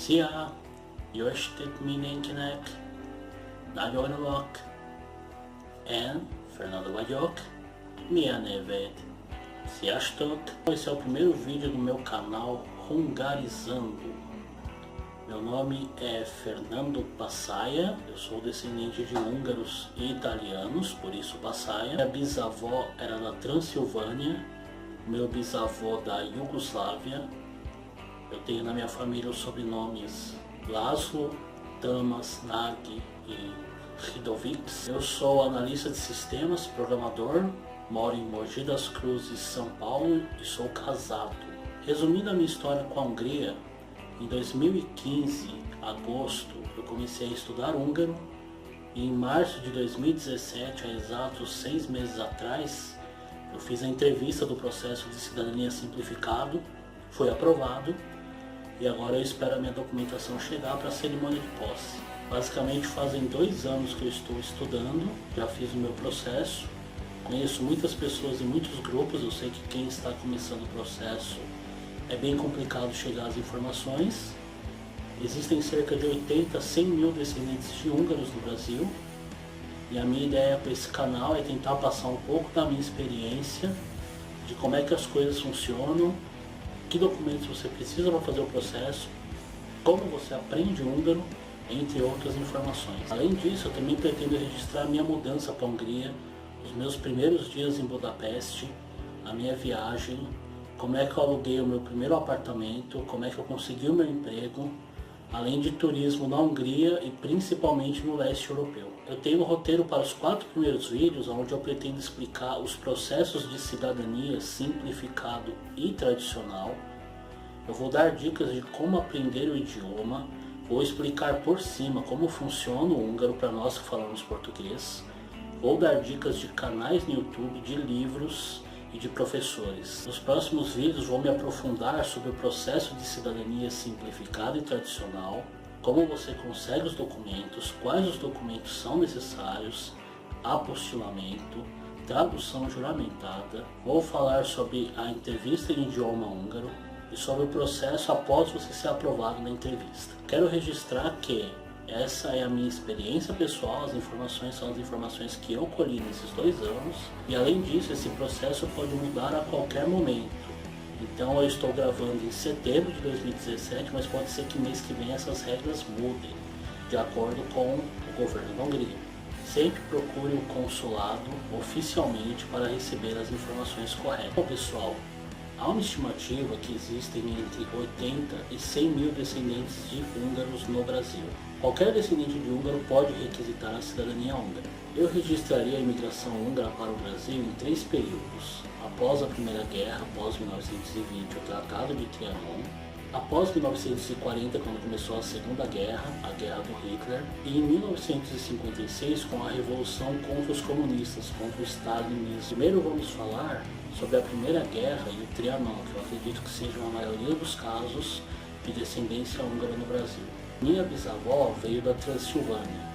Szia! Jó estét mindenkinek! Nagyon örülök! Én Fernando vagyok. Mi a neved? Sziasztok! Esse é o primeiro vídeo do meu canal Hungarizando. Meu nome é Fernando Passaia, eu sou descendente de húngaros e italianos, por isso Passaia. Minha bisavó era da Transilvânia, meu bisavô da Iugoslávia. Eu tenho na minha família os sobrenomes Laszlo, Tamas, Nag e Ridovics. Eu sou analista de sistemas, programador, moro em Mogi das Cruzes, São Paulo e sou casado. Resumindo a minha história com a Hungria, em 2015, agosto, eu comecei a estudar húngaro e em março de 2017, há exatos 6 meses atrás, eu fiz a entrevista do processo de cidadania simplificado, foi aprovado e agora eu espero a minha documentação chegar para a cerimônia de posse. Basicamente fazem 2 anos que eu estou estudando, já fiz o meu processo, conheço muitas pessoas em muitos grupos, eu sei que quem está começando o processo é bem complicado chegar às informações. Existem cerca de 80 a 100 mil descendentes de húngaros no Brasil e a minha ideia para esse canal é tentar passar um pouco da minha experiência, de como é que as coisas funcionam, que documentos você precisa para fazer o processo, como você aprende húngaro, entre outras informações. Além disso, eu também pretendo registrar a minha mudança para a Hungria, os meus primeiros dias em Budapeste, a minha viagem, como é que eu aluguei o meu primeiro apartamento, como é que eu consegui o meu emprego, além de turismo na Hungria e principalmente no leste europeu. Eu tenho um roteiro para os 4 primeiros vídeos, onde eu pretendo explicar os processos de cidadania simplificado e tradicional. Eu vou dar dicas de como aprender o idioma, vou explicar por cima como funciona o húngaro para nós que falamos português, vou dar dicas de canais no YouTube, de livros e de professores. Nos próximos vídeos vou me aprofundar sobre o processo de cidadania simplificada e tradicional, como você consegue os documentos, quais os documentos são necessários, apostilamento, tradução juramentada, vou falar sobre a entrevista em idioma húngaro e sobre o processo após você ser aprovado na entrevista. Quero registrar que essa é a minha experiência pessoal, as informações são as informações que eu colhi nesses 2 anos e além disso esse processo pode mudar a qualquer momento. Então eu estou gravando em setembro de 2017, mas pode ser que mês que vem essas regras mudem, de acordo com o governo da Hungria. Sempre procure o consulado oficialmente para receber as informações corretas. Bom, pessoal, há uma estimativa que existem entre 80 e 100 mil descendentes de húngaros no Brasil. Qualquer descendente de húngaro pode requisitar a cidadania húngara. Eu registraria a imigração húngara para o Brasil em 3 períodos. Após a Primeira Guerra, após 1920, o Tratado de Trianon, após 1940, quando começou a Segunda Guerra, a Guerra do Hitler, e em 1956, com a Revolução contra os comunistas, contra o Stalinismo. Primeiro vamos falar sobre a Primeira Guerra e o Trianon, que eu acredito que sejam a maioria dos casos de descendência húngara no Brasil. Minha bisavó veio da Transilvânia,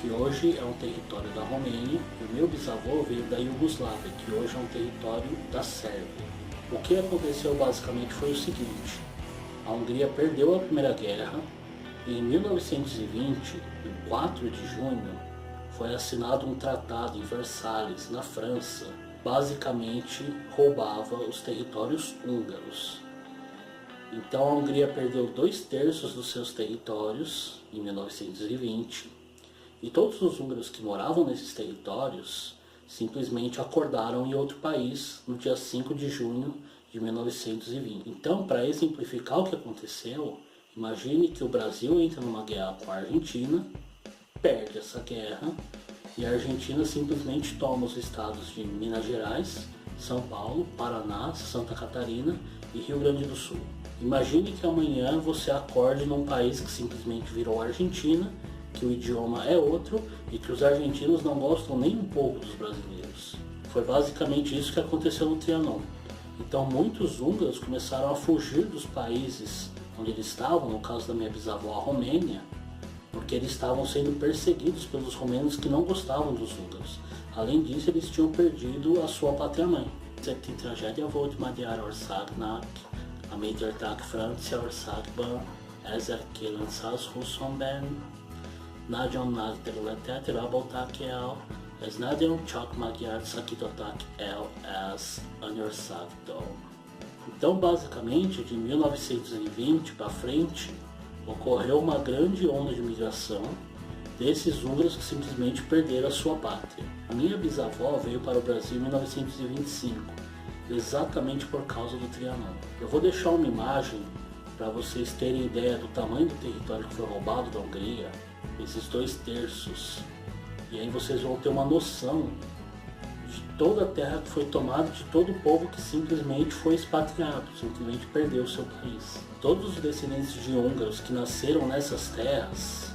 que hoje é um território da Romênia, e o meu bisavô veio da Iugoslávia, que hoje é um território da Sérvia. O que aconteceu basicamente foi o seguinte: a Hungria perdeu a Primeira Guerra e em 1920, em 4 de junho, foi assinado um tratado em Versalhes, na França, basicamente roubava os territórios húngaros. Então a Hungria perdeu 2/3 dos seus territórios em 1920 e todos os húngaros que moravam nesses territórios simplesmente acordaram em outro país no dia 5 de junho de 1920. Então, para exemplificar o que aconteceu, imagine que o Brasil entra numa guerra com a Argentina, perde essa guerra e a Argentina simplesmente toma os estados de Minas Gerais, São Paulo, Paraná, Santa Catarina e Rio Grande do Sul. Imagine que amanhã você acorde num país que simplesmente virou Argentina, que o idioma é outro e que os argentinos não gostam nem um pouco dos brasileiros. Foi basicamente isso que aconteceu no Trianon. Então muitos húngaros começaram a fugir dos países onde eles estavam, no caso da minha bisavó, a Romênia, porque eles estavam sendo perseguidos pelos romenos que não gostavam dos húngaros. Além disso, eles tinham perdido a sua pátria-mãe. Tem tragédia volt Magyar országnak, a Magyartag Franciaországban ezerkélen 120-ben nagyon nagy területet raboltak el, ez nagyon csak magyart szakítottak el az anyországtól. Então, basicamente, de 1920 para frente, ocorreu uma grande onda de migração desses húngaros que simplesmente perderam a sua pátria. A minha bisavó veio para o Brasil em 1925, exatamente por causa do Trianon. Eu vou deixar uma imagem para vocês terem ideia do tamanho do território que foi roubado da Hungria, esses 2/3, e aí vocês vão ter uma noção de toda a terra que foi tomada, de todo o povo que simplesmente foi expatriado, simplesmente perdeu o seu país. Todos os descendentes de húngaros que nasceram nessas terras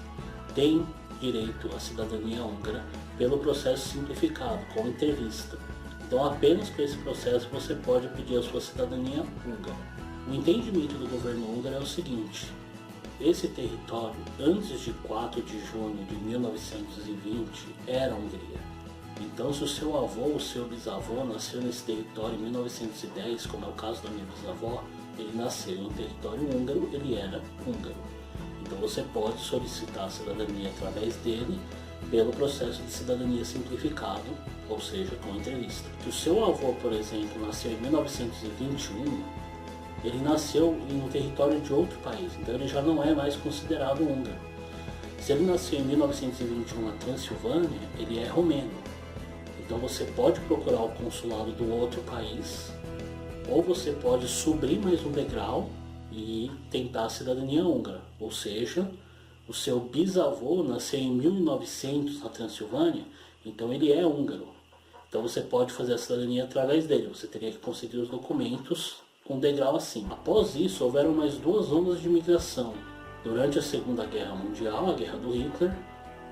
têm direito à cidadania húngara pelo processo simplificado, com entrevista. Então apenas por esse processo você pode pedir a sua cidadania húngara. O entendimento do governo húngaro é o seguinte: esse território, antes de 4 de junho de 1920, era Hungria. Então, se o seu avô ou o seu bisavô nasceu nesse território em 1910, como é o caso da minha bisavó, ele nasceu em território húngaro, ele era húngaro. Então você pode solicitar a cidadania através dele pelo processo de cidadania simplificado, ou seja, com entrevista. Se o seu avô, por exemplo, nasceu em 1921, ele nasceu no território de outro país, então ele já não é mais considerado húngaro. Se ele nasceu em 1921 na Transilvânia, ele é romeno. Então você pode procurar o consulado do outro país, ou você pode subir mais um degrau e tentar a cidadania húngara. Ou seja, o seu bisavô nasceu em 1900 na Transilvânia, então ele é húngaro. Então você pode fazer a cidadania através dele, você teria que conseguir os documentos um degrau acima. Após isso, houveram mais 2 ondas de migração. Durante a Segunda Guerra Mundial, a Guerra do Hitler,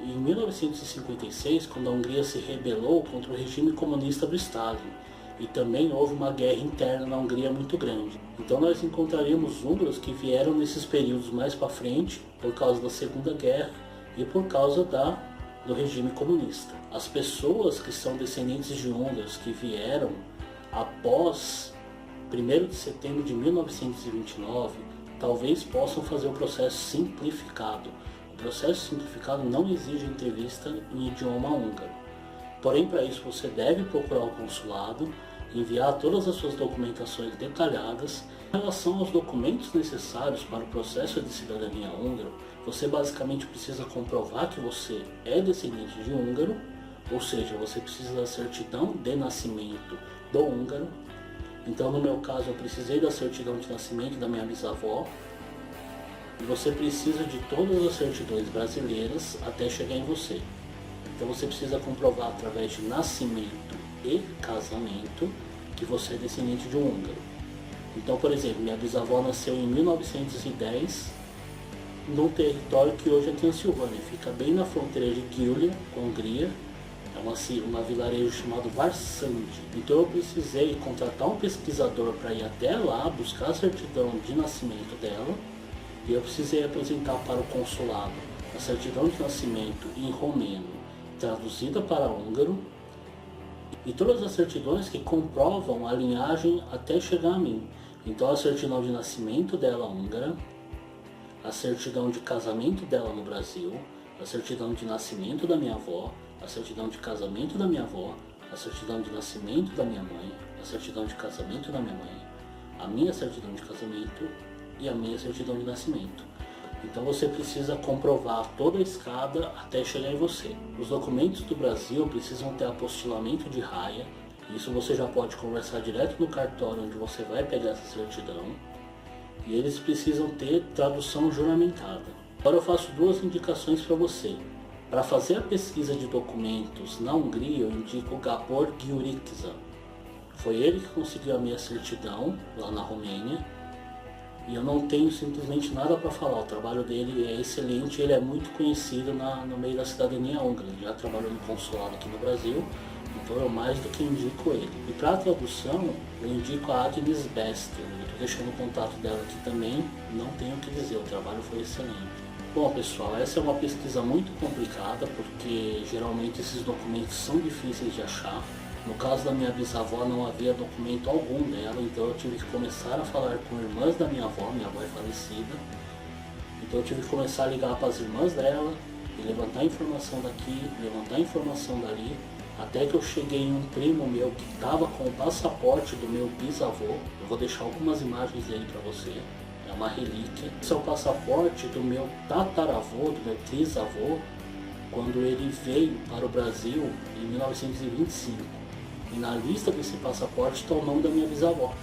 e em 1956, quando a Hungria se rebelou contra o regime comunista do Stalin, e também houve uma guerra interna na Hungria muito grande. Então nós encontraríamos húngaros que vieram nesses períodos mais para frente, por causa da Segunda Guerra e por causa do regime comunista. As pessoas que são descendentes de húngaros que vieram após 1º de setembro de 1929, talvez possam fazer o processo simplificado. O processo simplificado não exige entrevista em idioma húngaro. Porém, para isso você deve procurar o consulado, enviar todas as suas documentações detalhadas. Em relação aos documentos necessários para o processo de cidadania húngaro, você basicamente precisa comprovar que você é descendente de húngaro, ou seja, você precisa da certidão de nascimento do húngaro. Então, no meu caso, eu precisei da certidão de nascimento da minha bisavó. E você precisa de todas as certidões brasileiras até chegar em você. Então você precisa comprovar através de nascimento e casamento que você é descendente de um húngaro. Então, por exemplo, minha bisavó nasceu em 1910 num território que hoje é Transilvânia, fica bem na fronteira de Győr, com a Hungria. É uma vilarejo chamado Varsandi. Então eu precisei contratar um pesquisador para ir até lá, buscar a certidão de nascimento dela, e eu precisei apresentar para o consulado a certidão de nascimento em romeno, traduzida para húngaro, e todas as certidões que comprovam a linhagem até chegar a mim. Então a certidão de nascimento dela húngara, a certidão de casamento dela no Brasil, a certidão de nascimento da minha avó, a certidão de casamento da minha avó, a certidão de nascimento da minha mãe, a certidão de casamento da minha mãe, a minha certidão de casamento e a minha certidão de nascimento. Então você precisa comprovar toda a escada até chegar em você. Os documentos do Brasil precisam ter apostilamento de raia. Isso você já pode conversar direto no cartório onde você vai pegar essa certidão. E eles precisam ter tradução juramentada. Agora eu faço 2 indicações para você. Para fazer a pesquisa de documentos na Hungria, eu indico o Gábor Gyuricza. Foi ele que conseguiu a minha certidão lá na Romênia. E eu não tenho simplesmente nada para falar. O trabalho dele é excelente, ele é muito conhecido no meio da cidadania húngara. Ele já trabalhou no consulado aqui no Brasil, então eu mais do que indico ele. E para a tradução, eu indico a Agnes Bester. Eu estou deixando o contato dela aqui também, não tenho o que dizer, o trabalho foi excelente. Bom pessoal, essa é uma pesquisa muito complicada, porque geralmente esses documentos são difíceis de achar. No caso da minha bisavó não havia documento algum dela, então eu tive que começar a falar com irmãs da minha avó é falecida, Então eu tive que começar a ligar para as irmãs dela, e levantar informação daqui, levantar informação dali, até que eu cheguei em um primo meu que estava com o passaporte do meu bisavô. Eu vou deixar algumas imagens dele para você, é uma relíquia. Esse é o passaporte do meu tataravô, do meu trisavô, quando ele veio para o Brasil em 1925. E na lista desse passaporte está o nome da minha bisavó.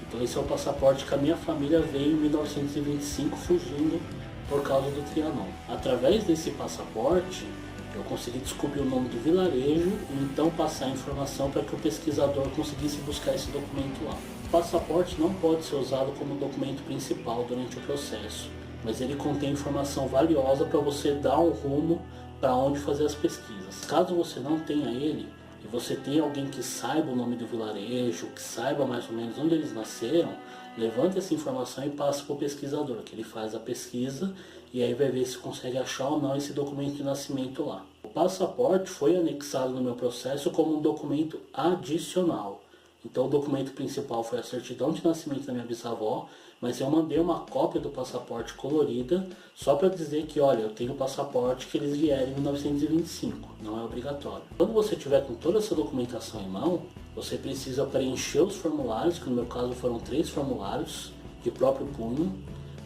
Então esse é o passaporte que a minha família veio em 1925 fugindo por causa do Trianon. Através desse passaporte, eu consegui descobrir o nome do vilarejo e então passar a informação para que o pesquisador conseguisse buscar esse documento lá. O passaporte não pode ser usado como documento principal durante o processo, mas ele contém informação valiosa para você dar um rumo para onde fazer as pesquisas. Caso você não tenha ele, e você tem alguém que saiba o nome do vilarejo, que saiba mais ou menos onde eles nasceram, levanta essa informação e passa para o pesquisador, que ele faz a pesquisa e aí vai ver se consegue achar ou não esse documento de nascimento lá. O passaporte foi anexado no meu processo como um documento adicional. Então o documento principal foi a certidão de nascimento da minha bisavó, mas eu mandei uma cópia do passaporte colorida só para dizer que, olha, eu tenho o passaporte que eles vieram em 1925, não é obrigatório. Quando você tiver com toda essa documentação em mão, você precisa preencher os formulários, que no meu caso foram 3 formulários de próprio punho.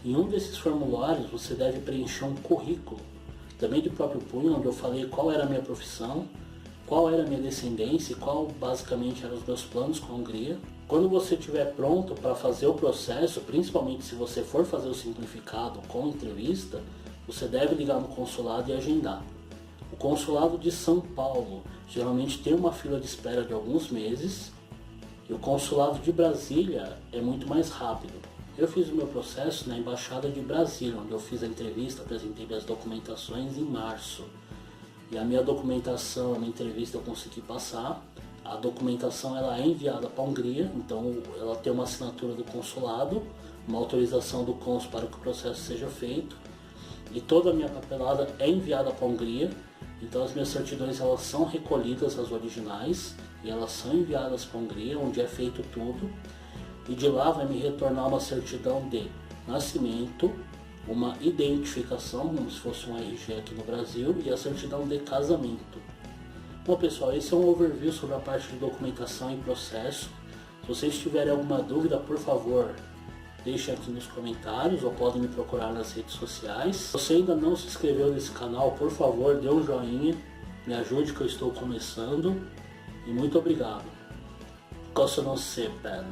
Em um desses formulários você deve preencher um currículo, também de próprio punho, onde eu falei qual era a minha profissão, qual era a minha descendência e qual basicamente eram os meus planos com a Hungria. Quando você estiver pronto para fazer o processo, principalmente se você for fazer o simplificado com entrevista, você deve ligar no consulado e agendar. O consulado de São Paulo geralmente tem uma fila de espera de alguns meses, e o consulado de Brasília é muito mais rápido. Eu fiz o meu processo na Embaixada de Brasília, onde eu fiz a entrevista, apresentei minhas documentações em março. E a minha documentação, a minha entrevista eu consegui passar. A documentação ela é enviada para a Hungria, então ela tem uma assinatura do consulado, uma autorização do cônsul para que o processo seja feito. E toda a minha papelada é enviada para a Hungria, então as minhas certidões elas são recolhidas, as originais, e elas são enviadas para a Hungria, onde é feito tudo. E de lá vai me retornar uma certidão de nascimento, uma identificação, como se fosse um RG aqui no Brasil, e a certidão de casamento. Bom pessoal, esse é um overview sobre a parte de documentação e processo. Se vocês tiverem alguma dúvida, por favor, deixem aqui nos comentários ou podem me procurar nas redes sociais. Se você ainda não se inscreveu nesse canal, por favor, dê um joinha, me ajude que eu estou começando. E muito obrigado. Kosono Sepen.